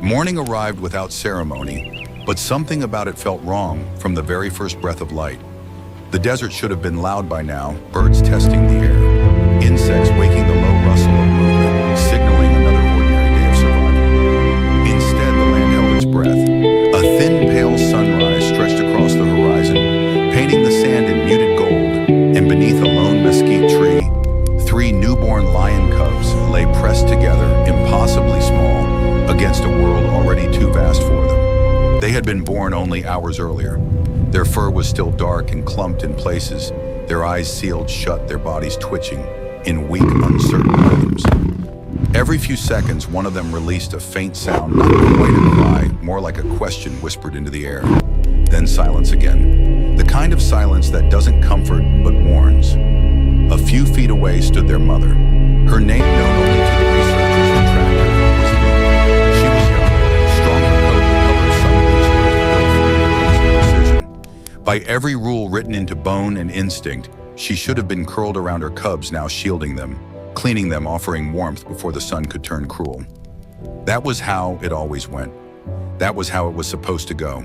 Morning arrived without ceremony, but something about it felt wrong from the very first breath of light. The desert should have been loud by now, birds testing the air, insects waking the low rustle of movement, signaling another ordinary day of survival. Instead, the land held its breath. A thin, pale sunrise stretched across the horizon, painting the sand in muted gold, and beneath a lone mesquite tree, 3 newborn lion cubs lay pressed together, impossibly small, against a world already too vast for them. They had been born only hours earlier. Their fur was still dark and clumped in places, their eyes sealed shut, their bodies twitching in weak, uncertain rhythms. Every few seconds, one of them released a faint sound, not quite a cry, more like a question whispered into the air. Then silence again. The kind of silence that doesn't comfort, but warns. A few feet away stood their mother. Her name known only to the researchers who tracked her was Luna. She was young, stronger coat that colored sun bleached built for precision. By every rule written into bone and instinct, she should have been curled around her cubs, now shielding them, cleaning them, offering warmth before the sun could turn cruel. That was how it always went. That was how it was supposed to go.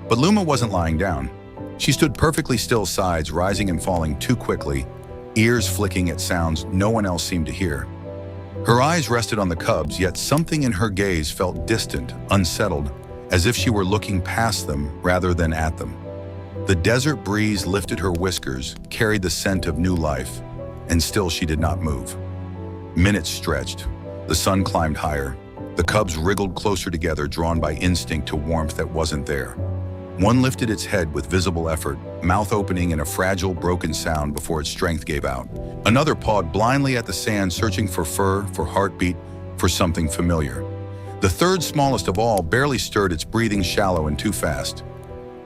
But Luma wasn't lying down. She stood perfectly still, sides rising and falling too quickly, ears flicking at sounds no one else seemed to hear. Her eyes rested on the cubs, yet something in her gaze felt distant, unsettled, as if she were looking past them rather than at them. The desert breeze lifted her whiskers, carried the scent of new life, and still she did not move. Minutes stretched. The sun climbed higher. The cubs wriggled closer together, drawn by instinct to warmth that wasn't there. One lifted its head with visible effort, mouth opening in a fragile, broken sound before its strength gave out. Another pawed blindly at the sand, searching for fur, for heartbeat, for something familiar. The third, smallest of all, barely stirred, its breathing shallow and too fast.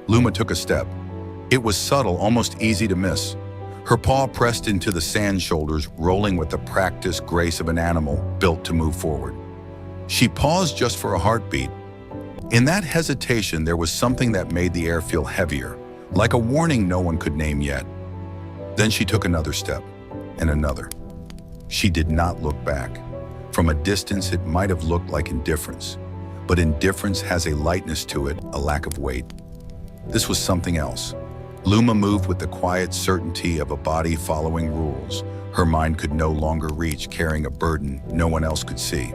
Luma took a step. It was subtle, almost easy to miss. Her paw pressed into the sand shoulders, rolling with the practiced grace of an animal built to move forward. She paused just for a heartbeat. In that hesitation, there was something that made the air feel heavier, like a warning no one could name yet. Then she took another step, and another. She did not look back. From a distance, it might have looked like indifference, but indifference has a lightness to it, a lack of weight. This was something else. Luma moved with the quiet certainty of a body following rules. Her mind could no longer reach, carrying a burden no one else could see.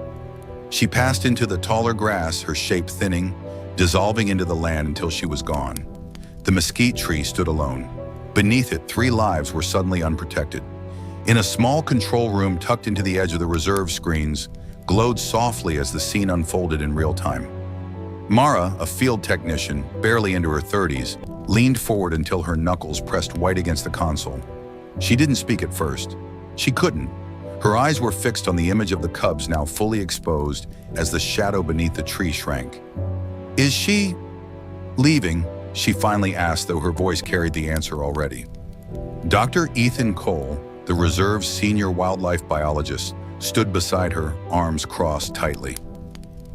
She passed into the taller grass, her shape thinning, dissolving into the land until she was gone. The mesquite tree stood alone. Beneath it, 3 lives were suddenly unprotected. In a small control room tucked into the edge of the reserve, screens glowed softly as the scene unfolded in real time. Mara, a field technician, barely into her 30s, leaned forward until her knuckles pressed white against the console. She didn't speak at first. She couldn't. Her eyes were fixed on the image of the cubs, now fully exposed as the shadow beneath the tree shrank. "Is she leaving?" she finally asked, though her voice carried the answer already. Dr. Ethan Cole, the reserve's senior wildlife biologist, stood beside her, arms crossed tightly.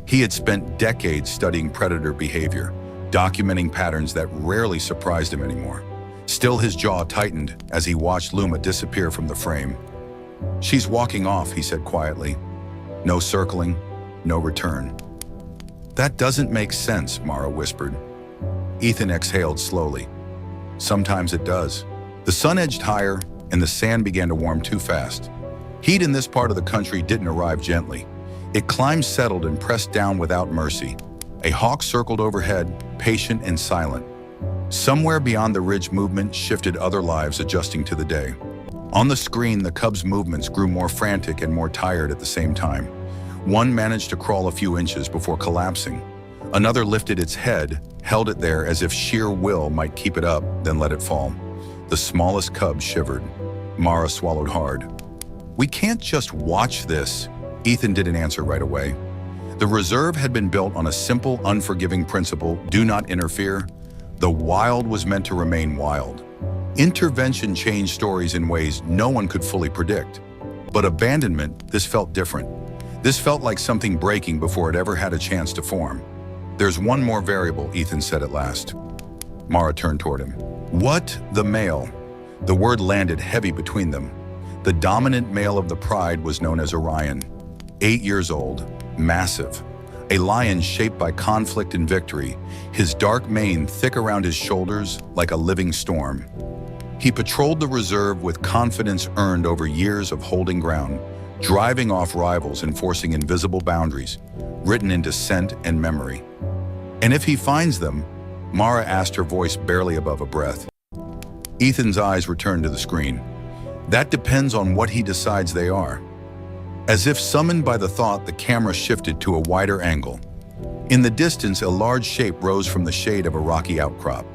He had spent decades studying predator behavior, documenting patterns that rarely surprised him anymore. Still, his jaw tightened as he watched Luma disappear from the frame. "She's walking off," he said quietly. "No circling, no return." "That doesn't make sense," Mara whispered. Ethan exhaled slowly. "Sometimes it does." The sun edged higher, and the sand began to warm too fast. Heat in this part of the country didn't arrive gently. It climbed, settled, and pressed down without mercy. A hawk circled overhead, patient and silent. Somewhere beyond the ridge, movement shifted, other lives adjusting to the day. On the screen, the cubs' movements grew more frantic and more tired at the same time. One managed to crawl a few inches before collapsing. Another lifted its head, held it there as if sheer will might keep it up, then let it fall. The smallest cub shivered. Mara swallowed hard. "We can't just watch this." Ethan didn't answer right away. The reserve had been built on a simple, unforgiving principle: do not interfere. The wild was meant to remain wild. Intervention changed stories in ways no one could fully predict. But abandonment, this felt different. This felt like something breaking before it ever had a chance to form. "There's one more variable," Ethan said at last. Mara turned toward him. "What?" "The male." The word landed heavy between them. The dominant male of the pride was known as Orion. 8 years old, massive, A lion shaped by conflict and victory, his dark mane thick around his shoulders like a living storm. He patrolled the reserve with confidence earned over years of holding ground, driving off rivals, enforcing invisible boundaries, written into scent and memory. And if he finds them, Mara asked, her voice barely above a breath. Ethan's eyes returned to the screen. That depends on what he decides they are. As if summoned by the thought, the camera shifted to a wider angle. In the distance, a large shape rose from the shade of a rocky outcrop.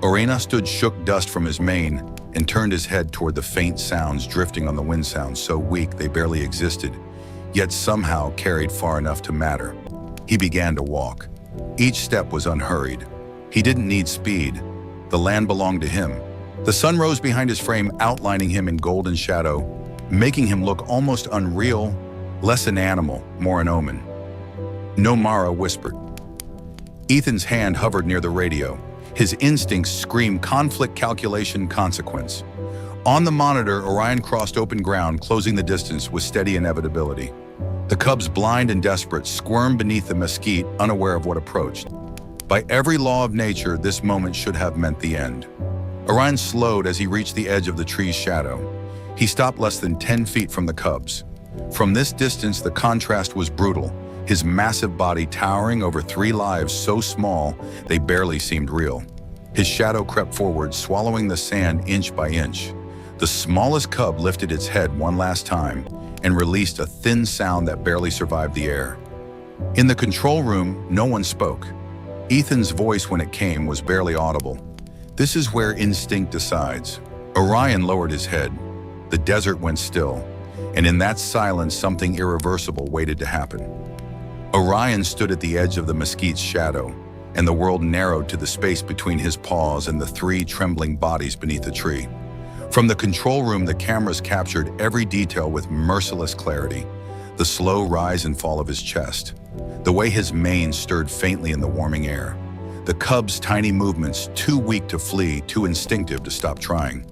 Orena shook dust from his mane and turned his head toward the faint sounds drifting on the wind, sounds so weak they barely existed, yet somehow carried far enough to matter. He began to walk. Each step was unhurried. He didn't need speed. The land belonged to him. The sun rose behind his frame, outlining him in golden shadow, making him look almost unreal, less an animal, more an omen. "No," Mara whispered. Ethan's hand hovered near the radio. His instincts screamed conflict, calculation, consequence. On the monitor, Orion crossed open ground, closing the distance with steady inevitability. The cubs, blind and desperate, squirmed beneath the mesquite, unaware of what approached. By every law of nature, this moment should have meant the end. Orion slowed as he reached the edge of the tree's shadow. He stopped less than 10 feet from the cubs. From this distance, the contrast was brutal, his massive body towering over 3 lives so small they barely seemed real. His shadow crept forward, swallowing the sand inch by inch. The smallest cub lifted its head one last time and released a thin sound that barely survived the air. In the control room, no one spoke. Ethan's voice, when it came, was barely audible. This is where instinct decides. Orion lowered his head. The desert went still, and in that silence, something irreversible waited to happen. Orion stood at the edge of the mesquite's shadow, and the world narrowed to the space between his paws and the 3 trembling bodies beneath the tree. From the control room, the cameras captured every detail with merciless clarity. The slow rise and fall of his chest, the way his mane stirred faintly in the warming air, the cub's tiny movements, too weak to flee, too instinctive to stop trying.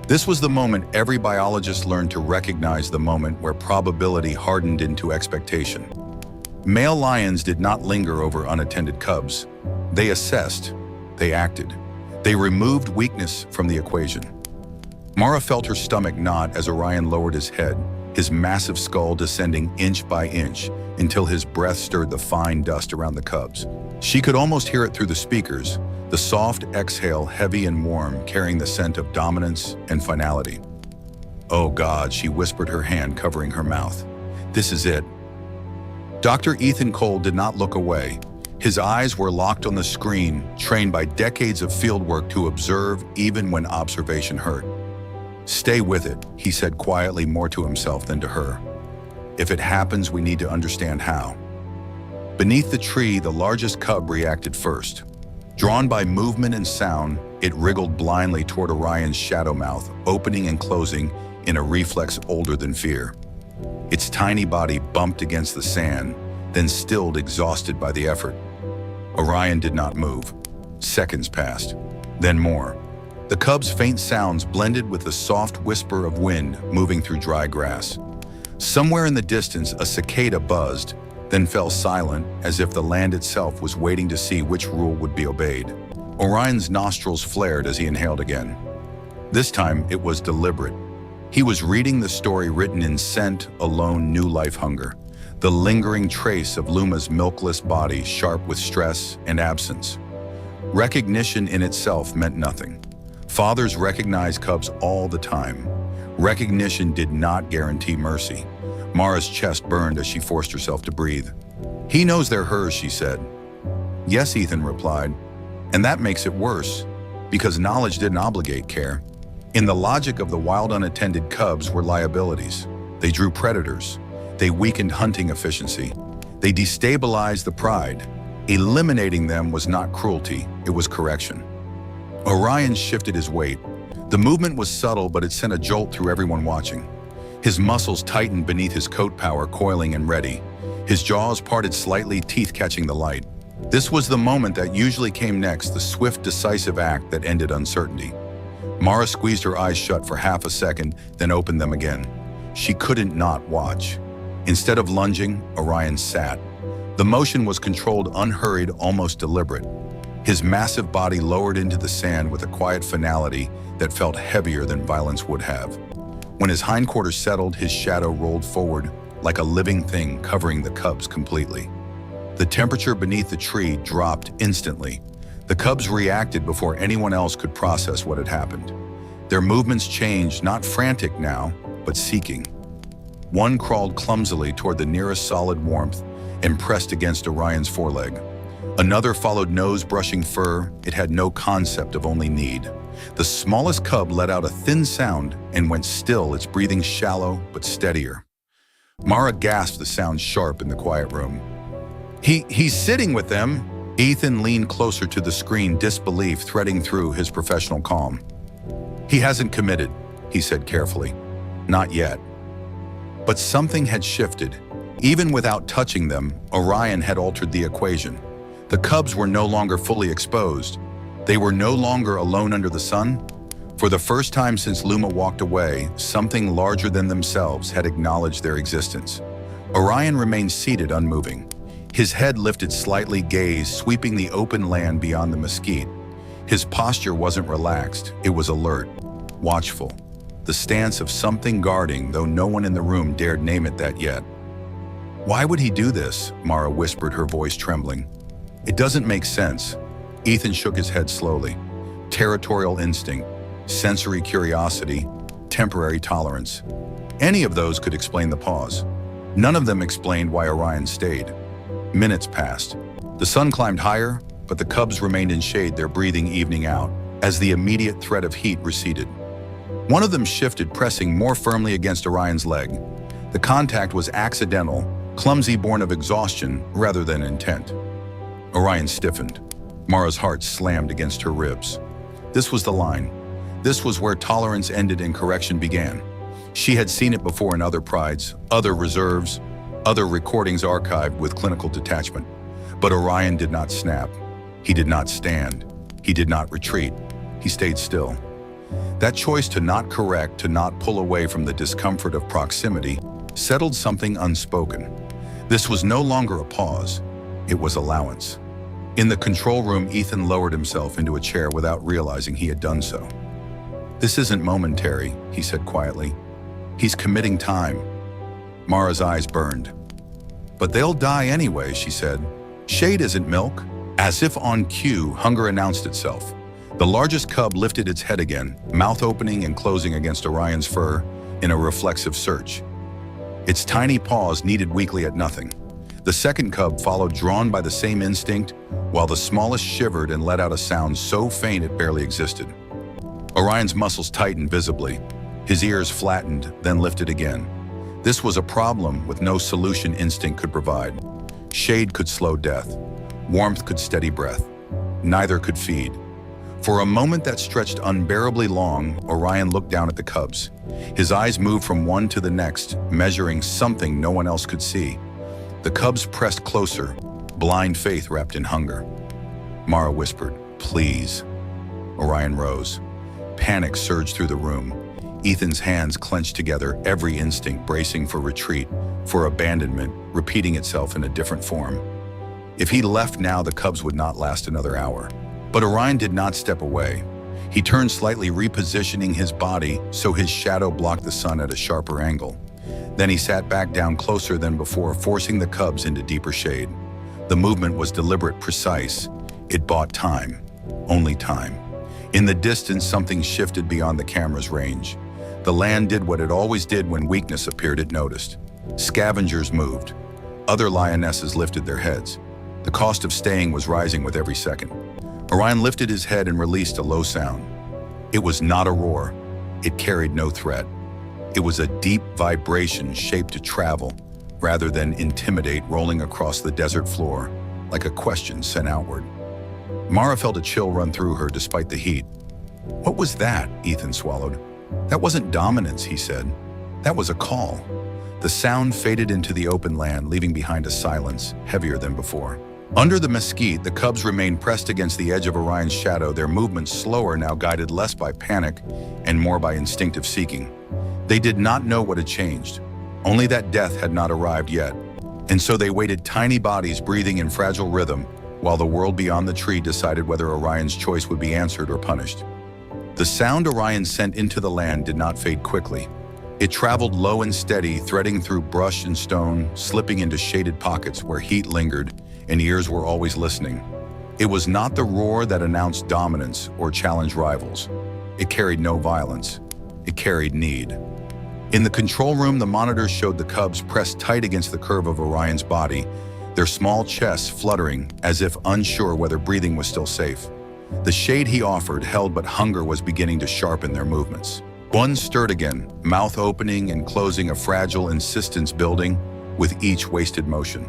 This was the moment every biologist learned to recognize, the moment where probability hardened into expectation. Male lions did not linger over unattended cubs. They assessed, they acted, they removed weakness from the equation. Mara felt her stomach knot as Orion lowered his head, his massive skull descending inch by inch until his breath stirred the fine dust around the cubs. She could almost hear it through the speakers, the soft exhale, heavy and warm, carrying the scent of dominance and finality. "Oh God," she whispered, her hand covering her mouth. "This is it." Dr. Ethan Cole did not look away. His eyes were locked on the screen, trained by decades of fieldwork to observe even when observation hurt. "Stay with it," he said quietly, more to himself than to her. "If it happens, we need to understand how." Beneath the tree, the largest cub reacted first. Drawn by movement and sound, it wriggled blindly toward Orion's shadow mouth, opening and closing in a reflex older than fear. Its tiny body bumped against the sand, then stilled, exhausted by the effort. Orion did not move. Seconds passed, then more. The cub's faint sounds blended with the soft whisper of wind moving through dry grass. Somewhere in the distance, a cicada buzzed, then fell silent, as if the land itself was waiting to see which rule would be obeyed. Orion's nostrils flared as he inhaled again. This time, it was deliberate. He was reading the story written in scent, alone, new life hunger. The lingering trace of Luma's milkless body, sharp with stress and absence. Recognition in itself meant nothing. Fathers recognize cubs all the time. Recognition did not guarantee mercy. Mara's chest burned as she forced herself to breathe. "He knows they're hers," she said. "Yes," Ethan replied. "And that makes it worse, because knowledge didn't obligate care. In the logic of the wild unattended cubs were liabilities. They drew predators. They weakened hunting efficiency. They destabilized the pride. Eliminating them was not cruelty, it was correction." Orion shifted his weight. The movement was subtle, but it sent a jolt through everyone watching. His muscles tightened beneath his coat power, coiling and ready. His jaws parted slightly, teeth catching the light. This was the moment that usually came next, the swift, decisive act that ended uncertainty. Mara squeezed her eyes shut for half a second, then opened them again. She couldn't not watch. Instead of lunging, Orion sat. The motion was controlled, unhurried, almost deliberate. His massive body lowered into the sand with a quiet finality that felt heavier than violence would have. When his hindquarters settled, his shadow rolled forward like a living thing, covering the cubs completely. The temperature beneath the tree dropped instantly. The cubs reacted before anyone else could process what had happened. Their movements changed, not frantic now, but seeking. One crawled clumsily toward the nearest solid warmth and pressed against Orion's foreleg. Another followed, nose brushing fur. It had no concept of only need. The smallest cub let out a thin sound and went still, its breathing shallow but steadier. Mara gasped, the sound sharp in the quiet room. He's sitting with them." Ethan leaned closer to the screen, disbelief threading through his professional calm. "He hasn't committed," he said carefully. "Not yet." But something had shifted. Even without touching them, Orion had altered the equation. The cubs were no longer fully exposed. They were no longer alone under the sun. For the first time since Luma walked away, something larger than themselves had acknowledged their existence. Orion remained seated, unmoving. His head lifted slightly, gaze sweeping the open land beyond the mesquite. His posture wasn't relaxed, it was alert, watchful. The stance of something guarding, though no one in the room dared name it that yet. "Why would he do this?" Mara whispered, her voice trembling. "It doesn't make sense." Ethan shook his head slowly. Territorial instinct, sensory curiosity, temporary tolerance. Any of those could explain the pause. None of them explained why Orion stayed. Minutes passed. The sun climbed higher, but the cubs remained in shade, their breathing evening out, as the immediate threat of heat receded. One of them shifted, pressing more firmly against Orion's leg. The contact was accidental, clumsy, born of exhaustion rather than intent. Orion stiffened. Mara's heart slammed against her ribs. This was the line. This was where tolerance ended and correction began. She had seen it before in other prides, other reserves, other recordings archived with clinical detachment. But Orion did not snap. He did not stand. He did not retreat. He stayed still. That choice to not correct, to not pull away from the discomfort of proximity, settled something unspoken. This was no longer a pause. It was allowance. In the control room, Ethan lowered himself into a chair without realizing he had done so. "This isn't momentary," he said quietly. "He's committing time." Mara's eyes burned. "But they'll die anyway," she said. "Shade isn't milk." As if on cue, hunger announced itself. The largest cub lifted its head again, mouth opening and closing against Orion's fur in a reflexive search. Its tiny paws kneaded weakly at nothing. The second cub followed, drawn by the same instinct, while the smallest shivered and let out a sound so faint it barely existed. Orion's muscles tightened visibly. His ears flattened, then lifted again. This was a problem with no solution instinct could provide. Shade could slow death. Warmth could steady breath. Neither could feed. For a moment that stretched unbearably long, Orion looked down at the cubs. His eyes moved from one to the next, measuring something no one else could see. The cubs pressed closer, blind faith wrapped in hunger. Mara whispered, "Please." Orion rose. Panic surged through the room. Ethan's hands clenched together, every instinct bracing for retreat, for abandonment, repeating itself in a different form. If he left now, the cubs would not last another hour. But Orion did not step away. He turned slightly, repositioning his body so his shadow blocked the sun at a sharper angle. Then he sat back down closer than before, forcing the cubs into deeper shade. The movement was deliberate, precise. It bought time. Only time. In the distance, something shifted beyond the camera's range. The land did what it always did when weakness appeared, it noticed. Scavengers moved. Other lionesses lifted their heads. The cost of staying was rising with every second. Orion lifted his head and released a low sound. It was not a roar. It carried no threat. It was a deep vibration shaped to travel, rather than intimidate, rolling across the desert floor, like a question sent outward. Mara felt a chill run through her despite the heat. "What was that?" Ethan swallowed. "That wasn't dominance," he said. "That was a call." The sound faded into the open land, leaving behind a silence heavier than before. Under the mesquite, the cubs remained pressed against the edge of Orion's shadow, their movements slower now, guided less by panic and more by instinctive seeking. They did not know what had changed, only that death had not arrived yet. And so they waited, tiny bodies breathing in fragile rhythm, while the world beyond the tree decided whether Orion's choice would be answered or punished. The sound Orion sent into the land did not fade quickly. It traveled low and steady, threading through brush and stone, slipping into shaded pockets where heat lingered and ears were always listening. It was not the roar that announced dominance or challenged rivals. It carried no violence. It carried need. In the control room, the monitors showed the cubs pressed tight against the curve of Orion's body, their small chests fluttering as if unsure whether breathing was still safe. The shade he offered held, but hunger was beginning to sharpen their movements. One stirred again, mouth opening and closing, a fragile insistence building with each wasted motion.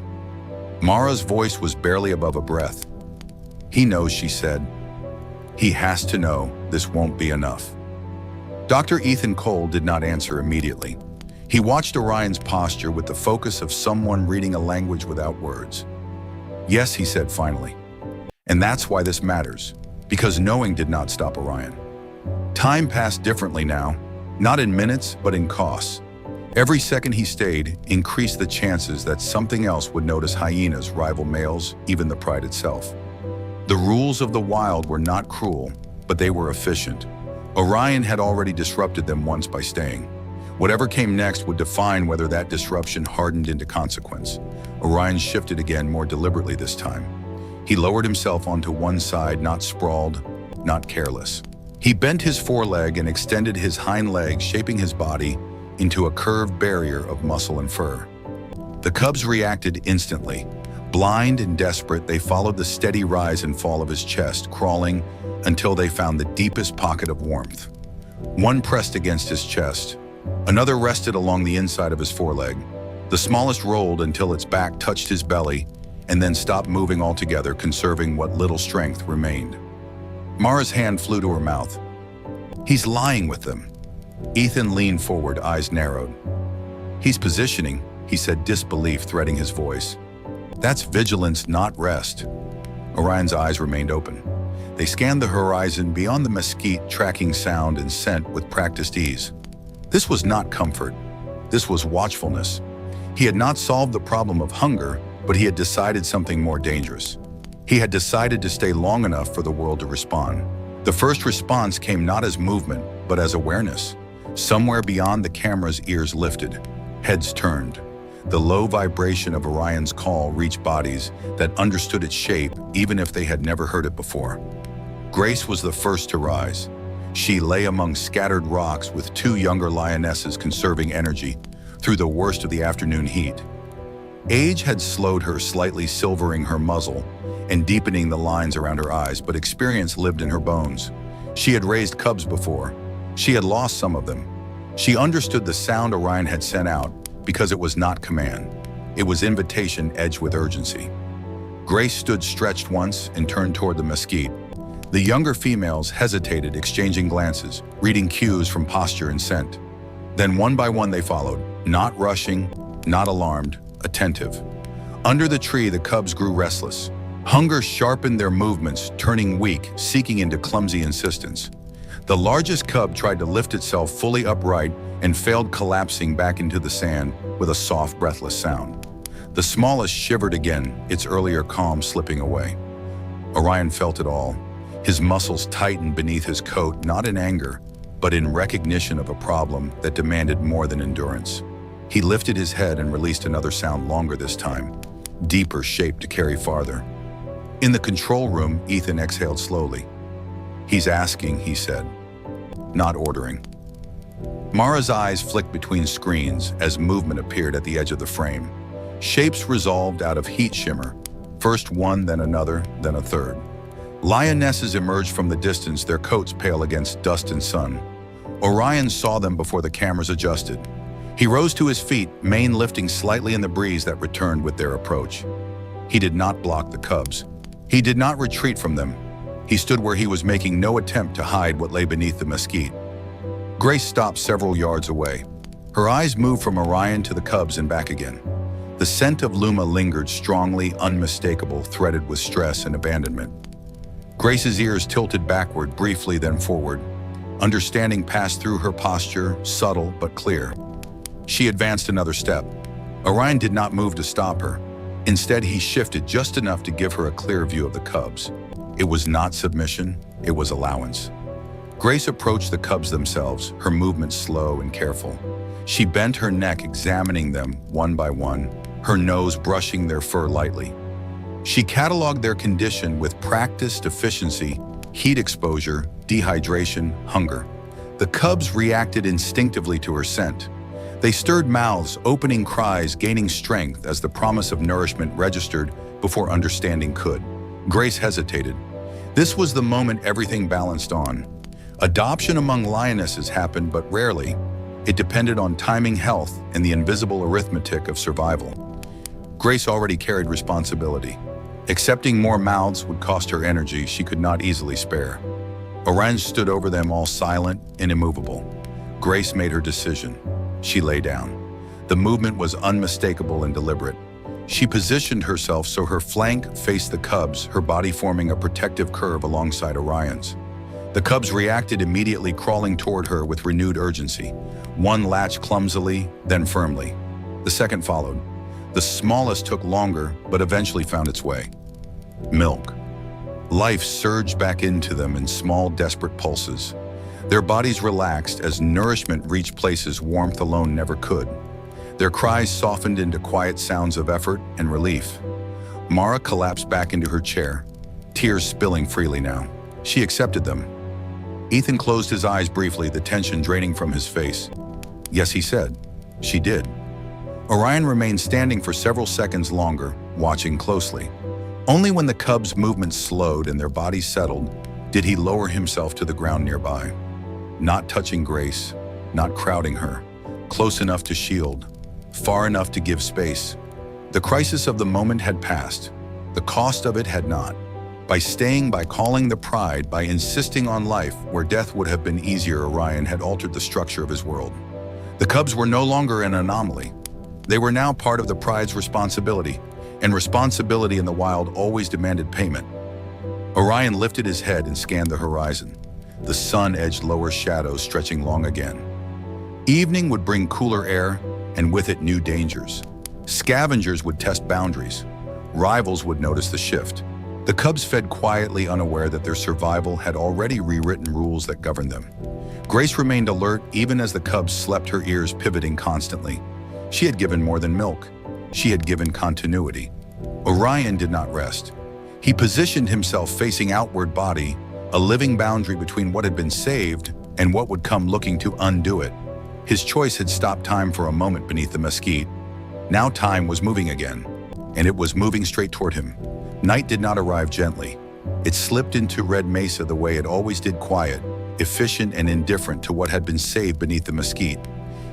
Mara's voice was barely above a breath. "He knows," she said. "He has to know this won't be enough." Dr. Ethan Cole did not answer immediately. He watched Orion's posture with the focus of someone reading a language without words. "Yes," he said finally. "And that's why this matters, because knowing did not stop Orion." Time passed differently now, not in minutes, but in costs. Every second he stayed increased the chances that something else would notice. Hyenas rival males, even the pride itself. The rules of the wild were not cruel, but they were efficient. Orion had already disrupted them once by staying. Whatever came next would define whether that disruption hardened into consequence. Orion shifted again, more deliberately this time. He lowered himself onto one side, not sprawled, not careless. He bent his foreleg and extended his hind leg, shaping his body into a curved barrier of muscle and fur. The cubs reacted instantly. Blind and desperate, they followed the steady rise and fall of his chest, crawling until they found the deepest pocket of warmth. One pressed against his chest. Another rested along the inside of his foreleg. The smallest rolled until its back touched his belly and then stopped moving altogether, conserving what little strength remained. Mara's hand flew to her mouth. "He's lying with them." Ethan leaned forward, eyes narrowed. "He's positioning," he said, disbelief threading his voice. "That's vigilance, not rest." Orion's eyes remained open. They scanned the horizon beyond the mesquite, tracking sound and scent with practiced ease. This was not comfort. This was watchfulness. He had not solved the problem of hunger, but he had decided something more dangerous. He had decided to stay long enough for the world to respond. The first response came not as movement, but as awareness. Somewhere beyond the camera's ears lifted, heads turned. The low vibration of Orion's call reached bodies that understood its shape, even if they had never heard it before. Grace was the first to rise. She lay among scattered rocks with two younger lionesses conserving energy through the worst of the afternoon heat. Age had slowed her, slightly silvering her muzzle and deepening the lines around her eyes, but experience lived in her bones. She had raised cubs before. She had lost some of them. She understood the sound Orion had sent out because it was not command. It was invitation edged with urgency. Grace stood stretched once and turned toward the mesquite. The younger females hesitated, exchanging glances, reading cues from posture and scent. Then one by one they followed, not rushing, not alarmed, attentive. Under the tree, the cubs grew restless. Hunger sharpened their movements, turning weak, seeking into clumsy insistence. The largest cub tried to lift itself fully upright and failed, collapsing back into the sand with a soft, breathless sound. The smallest shivered again, its earlier calm slipping away. Orion felt it all. His muscles tightened beneath his coat, not in anger, but in recognition of a problem that demanded more than endurance. He lifted his head and released another sound, longer this time, deeper, shaped to carry farther. In the control room, Ethan exhaled slowly. "He's asking," he said, "not ordering." Mara's eyes flicked between screens as movement appeared at the edge of the frame. Shapes resolved out of heat shimmer, first one, then another, then a third. Lionesses emerged from the distance, their coats pale against dust and sun. Orion saw them before the cameras adjusted. He rose to his feet, mane lifting slightly in the breeze that returned with their approach. He did not block the cubs. He did not retreat from them. He stood where he was, making no attempt to hide what lay beneath the mesquite. Grace stopped several yards away. Her eyes moved from Orion to the cubs and back again. The scent of Luma lingered, strongly unmistakable, threaded with stress and abandonment. Grace's ears tilted backward, briefly, then forward. Understanding passed through her posture, subtle but clear. She advanced another step. Orion did not move to stop her. Instead, he shifted just enough to give her a clear view of the cubs. It was not submission, it was allowance. Grace approached the cubs themselves, her movements slow and careful. She bent her neck, examining them one by one, her nose brushing their fur lightly. She cataloged their condition with practiced efficiency: heat exposure, dehydration, hunger. The cubs reacted instinctively to her scent. They stirred mouths, opening cries, gaining strength as the promise of nourishment registered before understanding could. Grace hesitated. This was the moment everything balanced on. Adoption among lionesses happened, but rarely. It depended on timing, health, and the invisible arithmetic of survival. Grace already carried responsibility. Accepting more mouths would cost her energy she could not easily spare. Orion stood over them, all silent and immovable. Grace made her decision. She lay down. The movement was unmistakable and deliberate. She positioned herself so her flank faced the cubs, her body forming a protective curve alongside Orion's. The cubs reacted immediately, crawling toward her with renewed urgency. One latched clumsily, then firmly. The second followed. The smallest took longer, but eventually found its way. Milk. Life surged back into them in small, desperate pulses. Their bodies relaxed as nourishment reached places warmth alone never could. Their cries softened into quiet sounds of effort and relief. Mara collapsed back into her chair, tears spilling freely now. She accepted them. Ethan closed his eyes briefly, the tension draining from his face. Yes, he said. She did. Orion remained standing for several seconds longer, watching closely. Only when the cubs' movement slowed and their bodies settled did he lower himself to the ground nearby. Not touching Grace, not crowding her, close enough to shield, far enough to give space. The crisis of the moment had passed. The cost of it had not. By staying, by calling the pride, by insisting on life where death would have been easier, Orion had altered the structure of his world. The cubs were no longer an anomaly. They were now part of the pride's responsibility, and responsibility in the wild always demanded payment. Orion lifted his head and scanned the horizon. The sun edged lower shadows, stretching long again. Evening would bring cooler air, and with it new dangers. Scavengers would test boundaries. Rivals would notice the shift. The cubs fed quietly, unaware that their survival had already rewritten rules that governed them. Grace remained alert even as the cubs slept, her ears pivoting constantly. She had given more than milk. She had given continuity. Orion did not rest. He positioned himself facing outward, body, a living boundary between what had been saved and what would come, looking to undo it. His choice had stopped time for a moment beneath the mesquite. Now time was moving again, and it was moving straight toward him. Night did not arrive gently. It slipped into Red Mesa the way it always did, quiet, efficient, and indifferent to what had been saved beneath the mesquite.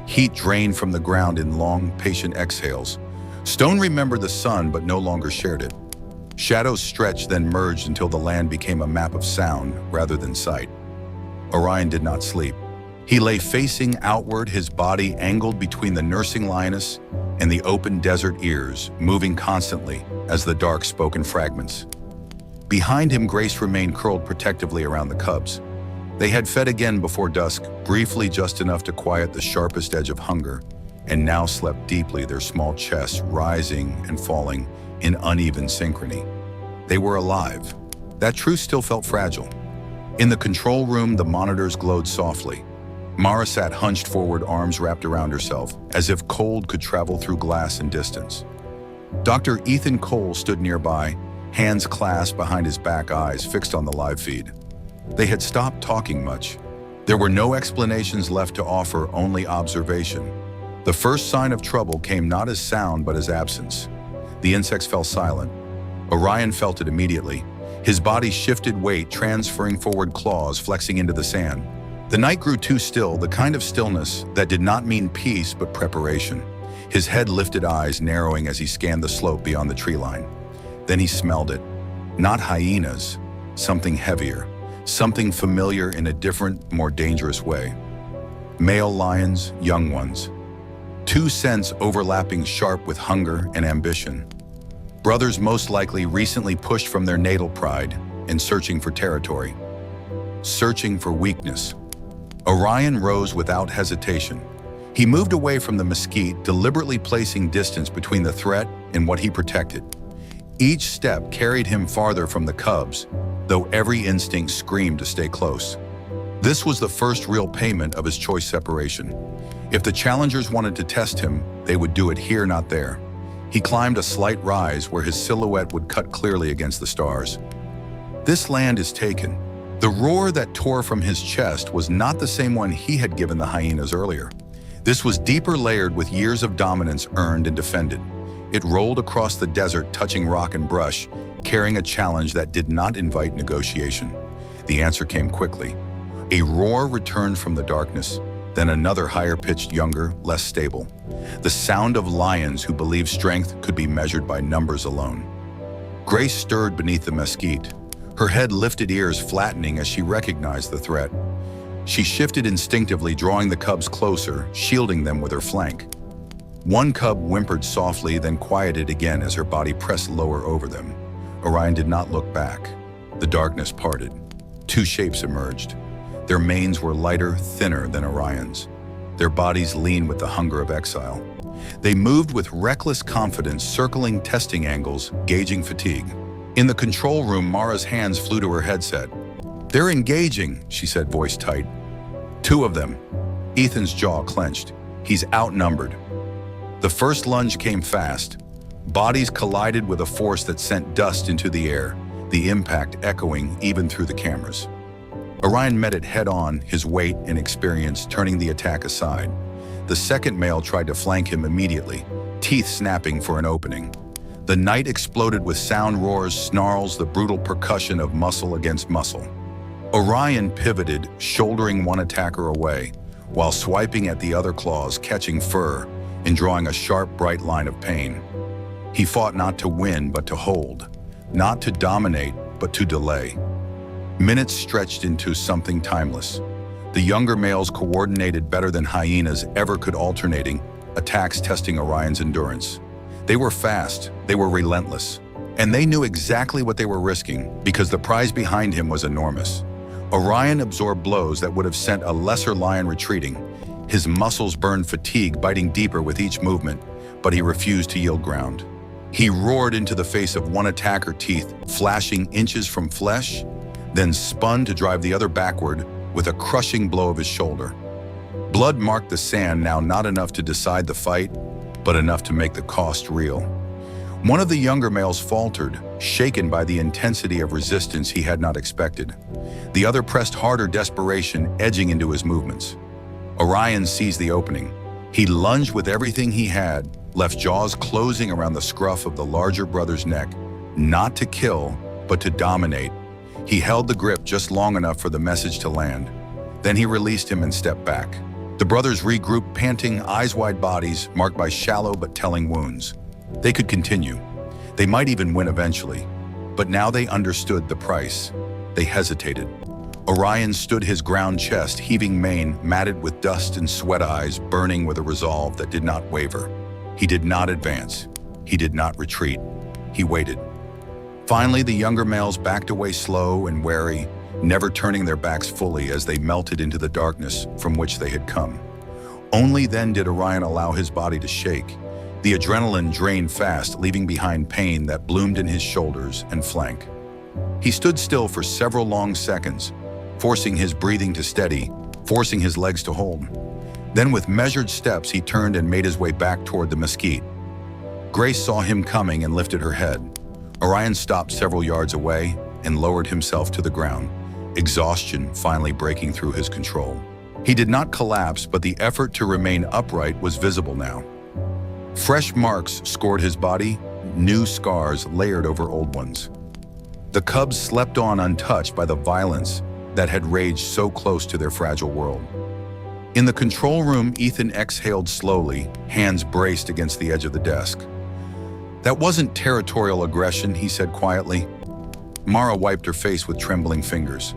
Heat drained from the ground in long, patient exhales. Stone remembered the sun but no longer shared it. Shadows stretched, then merged until the land became a map of sound rather than sight. Orion did not sleep. He lay facing outward, his body angled between the nursing lioness and the open desert ears, moving constantly as the dark spoke in fragments. Behind him, Grace remained curled protectively around the cubs. They had fed again before dusk, briefly, just enough to quiet the sharpest edge of hunger, and now slept deeply, their small chests rising and falling in uneven synchrony. They were alive. That truth still felt fragile. In the control room, the monitors glowed softly. Mara sat hunched forward, arms wrapped around herself, as if cold could travel through glass and distance. Dr. Ethan Cole stood nearby, hands clasped behind his back, eyes fixed on the live feed. They had stopped talking much. There were no explanations left to offer, only observation. The first sign of trouble came not as sound but as absence. The insects fell silent. Orion felt it immediately. His body shifted weight, transferring forward, claws flexing into the sand. The night grew too still, the kind of stillness that did not mean peace but preparation. His head lifted, eyes narrowing as he scanned the slope beyond the tree line. Then he smelled it. Not hyenas, something heavier, something familiar in a different, more dangerous way. Male lions, young ones. Two scents overlapping, sharp with hunger and ambition. Brothers most likely recently pushed from their natal pride and searching for territory. Searching for weakness. Orion rose without hesitation. He moved away from the mesquite, deliberately placing distance between the threat and what he protected. Each step carried him farther from the cubs, though every instinct screamed to stay close. This was the first real payment of his choice separation. If the challengers wanted to test him, they would do it here, not there. He climbed a slight rise where his silhouette would cut clearly against the stars. This land is taken. The roar that tore from his chest was not the same one he had given the hyenas earlier. This was deeper layered with years of dominance earned and defended. It rolled across the desert, touching rock and brush, carrying a challenge that did not invite negotiation. The answer came quickly. A roar returned from the darkness, then another higher-pitched, younger, less stable. The sound of lions who believed strength could be measured by numbers alone. Grace stirred beneath the mesquite, her head lifted, ears flattening as she recognized the threat. She shifted instinctively, drawing the cubs closer, shielding them with her flank. One cub whimpered softly, then quieted again as her body pressed lower over them. Orion did not look back. The darkness parted. Two shapes emerged. Their manes were lighter, thinner than Orion's. Their bodies lean with the hunger of exile. They moved with reckless confidence, circling testing angles, gauging fatigue. In the control room, Mara's hands flew to her headset. "They're engaging," she said, voice tight. "Two of them." Ethan's jaw clenched. He's outnumbered. The first lunge came fast. Bodies collided with a force that sent dust into the air, the impact echoing even through the cameras. Orion met it head-on, his weight and experience turning the attack aside. The second male tried to flank him immediately, teeth snapping for an opening. The night exploded with sound, roars, snarls, the brutal percussion of muscle against muscle. Orion pivoted, shouldering one attacker away, while swiping at the other claws, catching fur and drawing a sharp, bright line of pain. He fought not to win, but to hold, not to dominate, but to delay. Minutes stretched into something timeless. The younger males coordinated better than hyenas ever could, alternating attacks testing Orion's endurance. They were fast, they were relentless, and they knew exactly what they were risking because the prize behind him was enormous. Orion absorbed blows that would have sent a lesser lion retreating. His muscles burned fatigue, biting deeper with each movement, but he refused to yield ground. He roared into the face of one attacker, teeth flashing inches from flesh, then spun to drive the other backward with a crushing blow of his shoulder. Blood marked the sand, now not enough to decide the fight, but enough to make the cost real. One of the younger males faltered, shaken by the intensity of resistance he had not expected. The other pressed harder, desperation edging into his movements. Orion seized the opening. He lunged with everything he had, left jaws closing around the scruff of the larger brother's neck, not to kill, but to dominate. He held the grip just long enough for the message to land. Then he released him and stepped back. The brothers regrouped, panting, eyes-wide bodies marked by shallow but telling wounds. They could continue. They might even win eventually. But now they understood the price. They hesitated. Orion stood his ground, chest heaving, mane matted with dust and sweat, eyes burning with a resolve that did not waver. He did not advance. He did not retreat. He waited. Finally, the younger males backed away, slow and wary, never turning their backs fully as they melted into the darkness from which they had come. Only then did Orion allow his body to shake. The adrenaline drained fast, leaving behind pain that bloomed in his shoulders and flank. He stood still for several long seconds, forcing his breathing to steady, forcing his legs to hold. Then with measured steps, he turned and made his way back toward the mesquite. Grace saw him coming and lifted her head. Orion stopped several yards away and lowered himself to the ground, exhaustion finally breaking through his control. He did not collapse, but the effort to remain upright was visible now. Fresh marks scored his body, new scars layered over old ones. The cubs slept on, untouched by the violence that had raged so close to their fragile world. In the control room, Ethan exhaled slowly, hands braced against the edge of the desk. "That wasn't territorial aggression," he said quietly. Mara wiped her face with trembling fingers.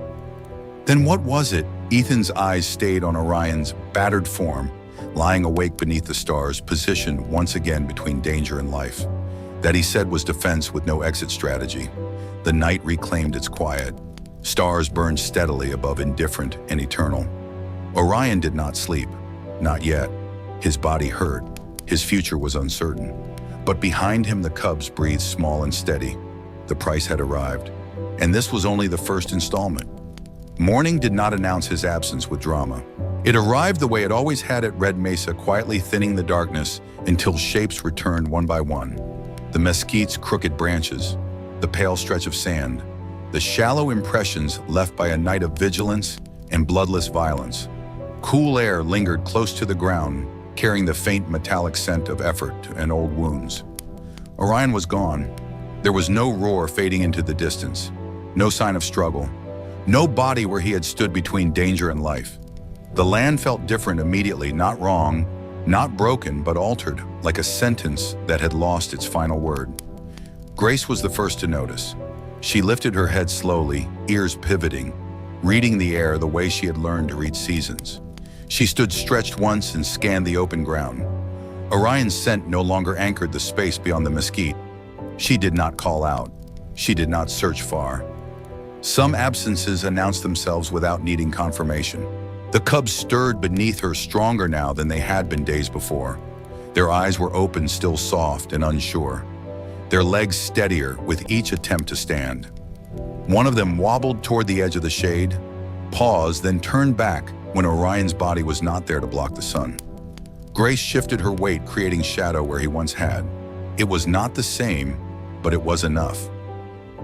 "Then what was it?" Ethan's eyes stayed on Orion's battered form, lying awake beneath the stars, positioned once again between danger and life. That, he said, was defense with no exit strategy. The night reclaimed its quiet. Stars burned steadily above, indifferent and eternal. Orion did not sleep. Not yet. His body hurt. His future was uncertain. But behind him, the cubs breathed small and steady. The price had arrived. And this was only the first installment. Morning did not announce his absence with drama. It arrived the way it always had at Red Mesa, quietly thinning the darkness until shapes returned one by one. The mesquite's crooked branches, the pale stretch of sand, the shallow impressions left by a night of vigilance and bloodless violence. Cool air lingered close to the ground, carrying the faint metallic scent of effort and old wounds. Orion was gone. There was no roar fading into the distance, no sign of struggle, no body where he had stood between danger and life. The land felt different immediately, not wrong, not broken, but altered, like a sentence that had lost its final word. Grace was the first to notice. She lifted her head slowly, ears pivoting, reading the air the way she had learned to read seasons. She stood stretched once and scanned the open ground. Orion's scent no longer anchored the space beyond the mesquite. She did not call out. She did not search far. Some absences announced themselves without needing confirmation. The cubs stirred beneath her, stronger now than they had been days before. Their eyes were open, still soft and unsure. Their legs steadier with each attempt to stand. One of them wobbled toward the edge of the shade, paused, then turned back when Orion's body was not there to block the sun. Grace shifted her weight, creating shadow where he once had. It was not the same, but it was enough.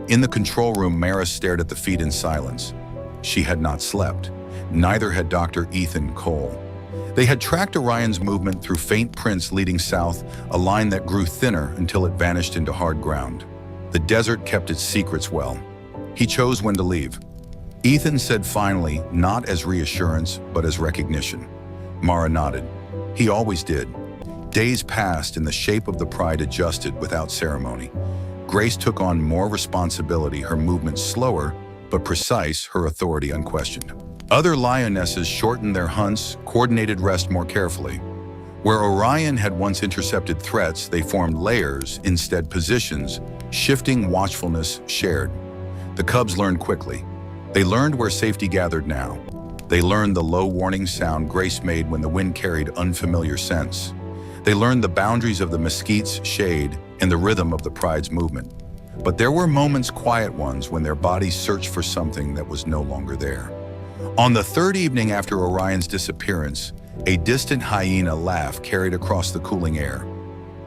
In the control room, Mara stared at the feet in silence. She had not slept. Neither had Dr. Ethan Cole. They had tracked Orion's movement through faint prints leading south, a line that grew thinner until it vanished into hard ground. The desert kept its secrets well. He chose when to leave. Ethan said finally, not as reassurance, but as recognition. Mara nodded. He always did. Days passed and the shape of the pride adjusted without ceremony. Grace took on more responsibility, her movements slower, but precise, her authority unquestioned. Other lionesses shortened their hunts, coordinated rest more carefully. Where Orion had once intercepted threats, they formed layers, instead positions, shifting watchfulness shared. The cubs learned quickly. They learned where safety gathered now. They learned the low warning sound Grace made when the wind carried unfamiliar scents. They learned the boundaries of the mesquite's shade and the rhythm of the pride's movement. But there were moments, quiet ones, when their bodies searched for something that was no longer there. On the third evening after Orion's disappearance, a distant hyena laugh carried across the cooling air.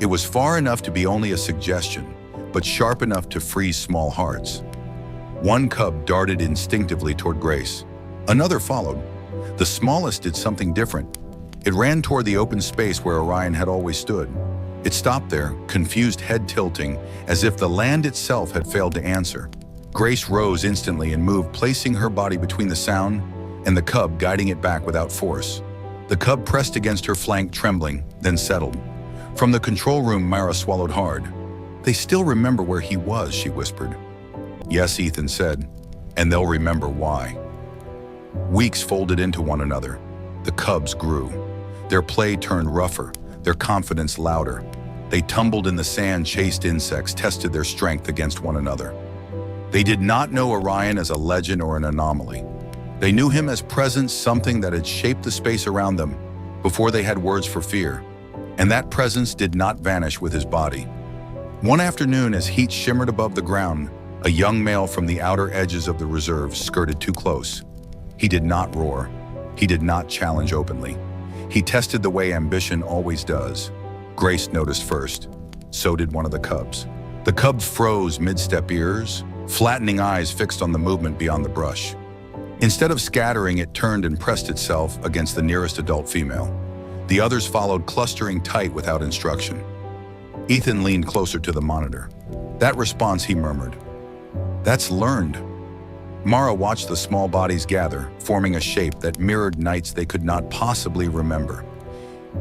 It was far enough to be only a suggestion, but sharp enough to freeze small hearts. One cub darted instinctively toward Grace. Another followed. The smallest did something different. It ran toward the open space where Orion had always stood. It stopped there, confused head tilting, as if the land itself had failed to answer. Grace rose instantly and moved, placing her body between the sound and the cub, guiding it back without force. The cub pressed against her flank, trembling, then settled. From the control room, Mara swallowed hard. "They still remember where he was," she whispered. "Yes," Ethan said, "and they'll remember why." Weeks folded into one another. The cubs grew. Their play turned rougher, their confidence louder. They tumbled in the sand, chased insects, tested their strength against one another. They did not know Orion as a legend or an anomaly. They knew him as presence, something that had shaped the space around them before they had words for fear. And that presence did not vanish with his body. One afternoon, as heat shimmered above the ground, a young male from the outer edges of the reserve skirted too close. He did not roar. He did not challenge openly. He tested the way ambition always does. Grace noticed first. So did one of the cubs. The cub froze mid-step, ears, flattening eyes fixed on the movement beyond the brush. Instead of scattering, it turned and pressed itself against the nearest adult female. The others followed, clustering tight without instruction. Ethan leaned closer to the monitor. "That response," he murmured. "That's learned." Mara watched the small bodies gather, forming a shape that mirrored nights they could not possibly remember.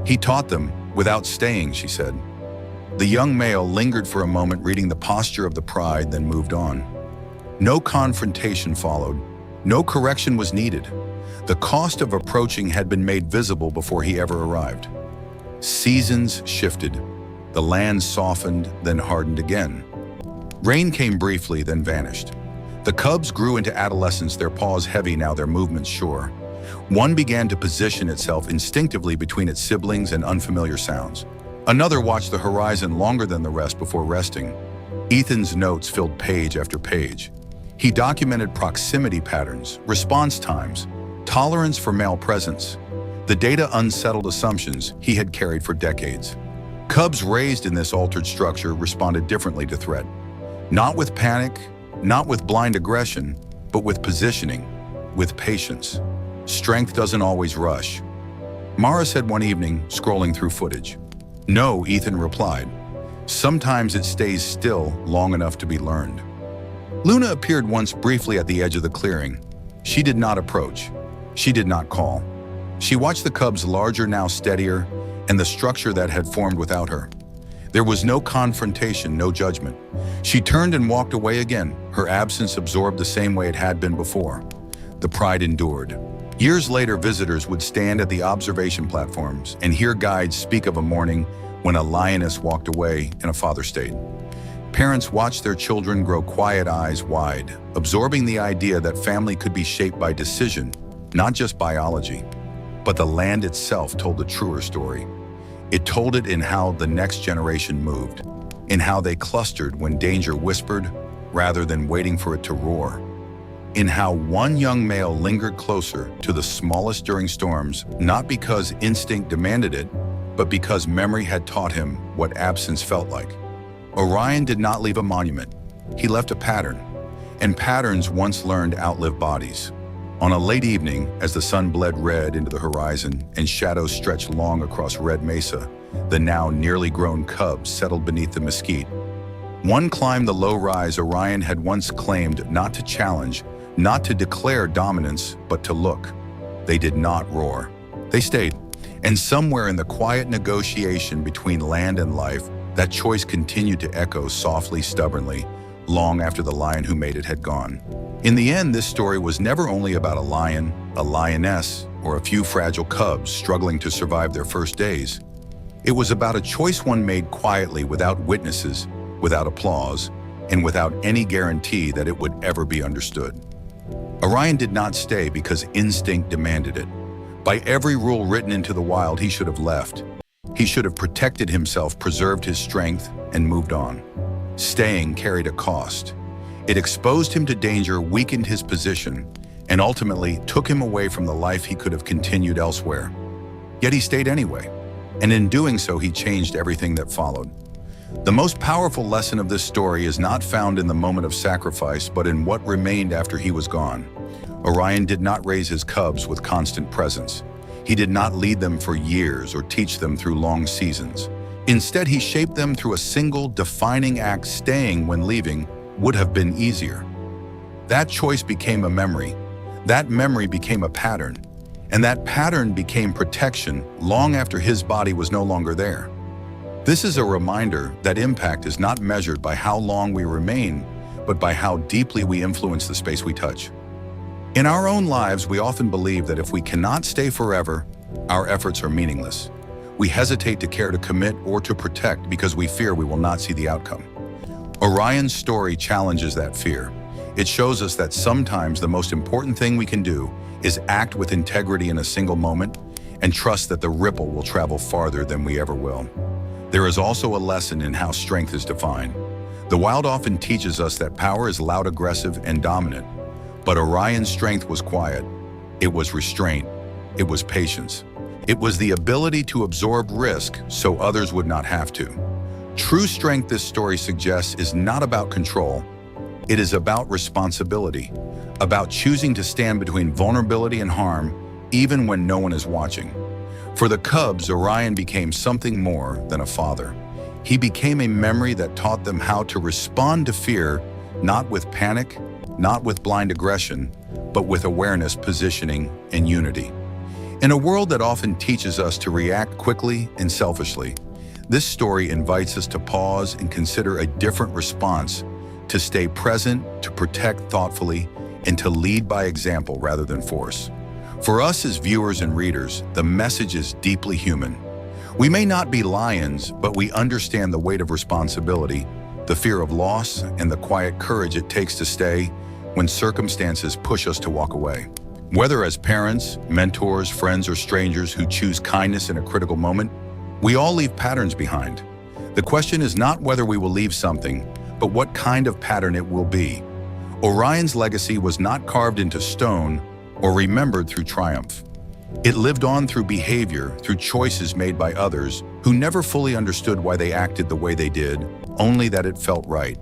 "He taught them, without staying," she said. The young male lingered for a moment, reading the posture of the pride, then moved on. No confrontation followed. No correction was needed. The cost of approaching had been made visible before he ever arrived. Seasons shifted. The land softened, then hardened again. Rain came briefly, then vanished. The cubs grew into adolescence, their paws heavy now, their movements sure. One began to position itself instinctively between its siblings and unfamiliar sounds. Another watched the horizon longer than the rest before resting. Ethan's notes filled page after page. He documented proximity patterns, response times, tolerance for male presence. The data unsettled assumptions he had carried for decades. Cubs raised in this altered structure responded differently to threat. Not with panic, not with blind aggression, but with positioning, with patience. Strength doesn't always rush. Mara said one evening, scrolling through footage. No, Ethan replied. Sometimes it stays still long enough to be learned. Luna appeared once briefly at the edge of the clearing. She did not approach. She did not call. She watched the cubs larger, now steadier, and the structure that had formed without her. There was no confrontation, no judgment. She turned and walked away again, her absence absorbed the same way it had been before. The pride endured. Years later, visitors would stand at the observation platforms and hear guides speak of a morning when a lioness walked away and a father stayed. Parents watched their children grow, quiet eyes wide, absorbing the idea that family could be shaped by decision, not just biology. But the land itself told a truer story. It told it in how the next generation moved, in how they clustered when danger whispered rather than waiting for it to roar, in how one young male lingered closer to the smallest during storms, not because instinct demanded it, but because memory had taught him what absence felt like. Orion did not leave a monument. He left a pattern, and patterns once learned outlive bodies. On a late evening, as the sun bled red into the horizon and shadows stretched long across Red Mesa, the now nearly grown cubs settled beneath the mesquite. One climbed the low rise Orion had once claimed not to challenge, not to declare dominance, but to look. They did not roar. They stayed. And somewhere in the quiet negotiation between land and life, that choice continued to echo softly, stubbornly, long after the lion who made it had gone. In the end, this story was never only about a lion, a lioness, or a few fragile cubs struggling to survive their first days. It was about a choice one made quietly, without witnesses, without applause, and without any guarantee that it would ever be understood. Orion did not stay because instinct demanded it. By every rule written into the wild, he should have left. He should have protected himself, preserved his strength, and moved on. Staying carried a cost. It exposed him to danger, weakened his position, and ultimately took him away from the life he could have continued elsewhere. Yet he stayed anyway, and in doing so, he changed everything that followed. The most powerful lesson of this story is not found in the moment of sacrifice, but in what remained after he was gone. Orion did not raise his cubs with constant presence. He did not lead them for years or teach them through long seasons. Instead, he shaped them through a single defining act. Staying when leaving would have been easier. That choice became a memory. That memory became a pattern. And that pattern became protection long after his body was no longer there. This is a reminder that impact is not measured by how long we remain, but by how deeply we influence the space we touch. In our own lives, we often believe that if we cannot stay forever, our efforts are meaningless. We hesitate to care to commit or to protect because we fear we will not see the outcome. Orion's story challenges that fear. It shows us that sometimes the most important thing we can do is act with integrity in a single moment and trust that the ripple will travel farther than we ever will. There is also a lesson in how strength is defined. The wild often teaches us that power is loud, aggressive, and dominant. But Orion's strength was quiet. It was restraint. It was patience. It was the ability to absorb risk so others would not have to. True strength, this story suggests, is not about control. It is about responsibility, about choosing to stand between vulnerability and harm, even when no one is watching. For the cubs, Orion became something more than a father. He became a memory that taught them how to respond to fear, not with panic, not with blind aggression, but with awareness, positioning, and unity. In a world that often teaches us to react quickly and selfishly, this story invites us to pause and consider a different response, to stay present, to protect thoughtfully, and to lead by example rather than force. For us as viewers and readers, the message is deeply human. We may not be lions, but we understand the weight of responsibility, the fear of loss, and the quiet courage it takes to stay when circumstances push us to walk away. Whether as parents, mentors, friends, or strangers who choose kindness in a critical moment, we all leave patterns behind. The question is not whether we will leave something, but what kind of pattern it will be. Orion's legacy was not carved into stone or remembered through triumph. It lived on through behavior, through choices made by others who never fully understood why they acted the way they did, only that it felt right.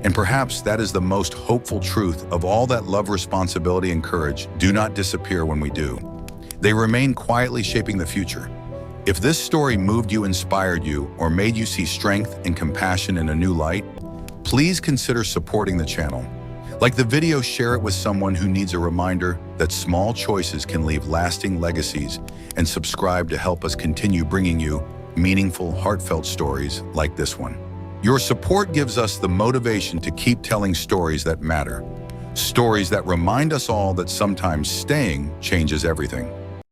And perhaps that is the most hopeful truth of all, that love, responsibility, and courage do not disappear when we do. They remain quietly shaping the future. If this story moved you, inspired you, or made you see strength and compassion in a new light, please consider supporting the channel. Like the video, share it with someone who needs a reminder that small choices can leave lasting legacies, and subscribe to help us continue bringing you meaningful, heartfelt stories like this one. Your support gives us the motivation to keep telling stories that matter, stories that remind us all that sometimes staying changes everything.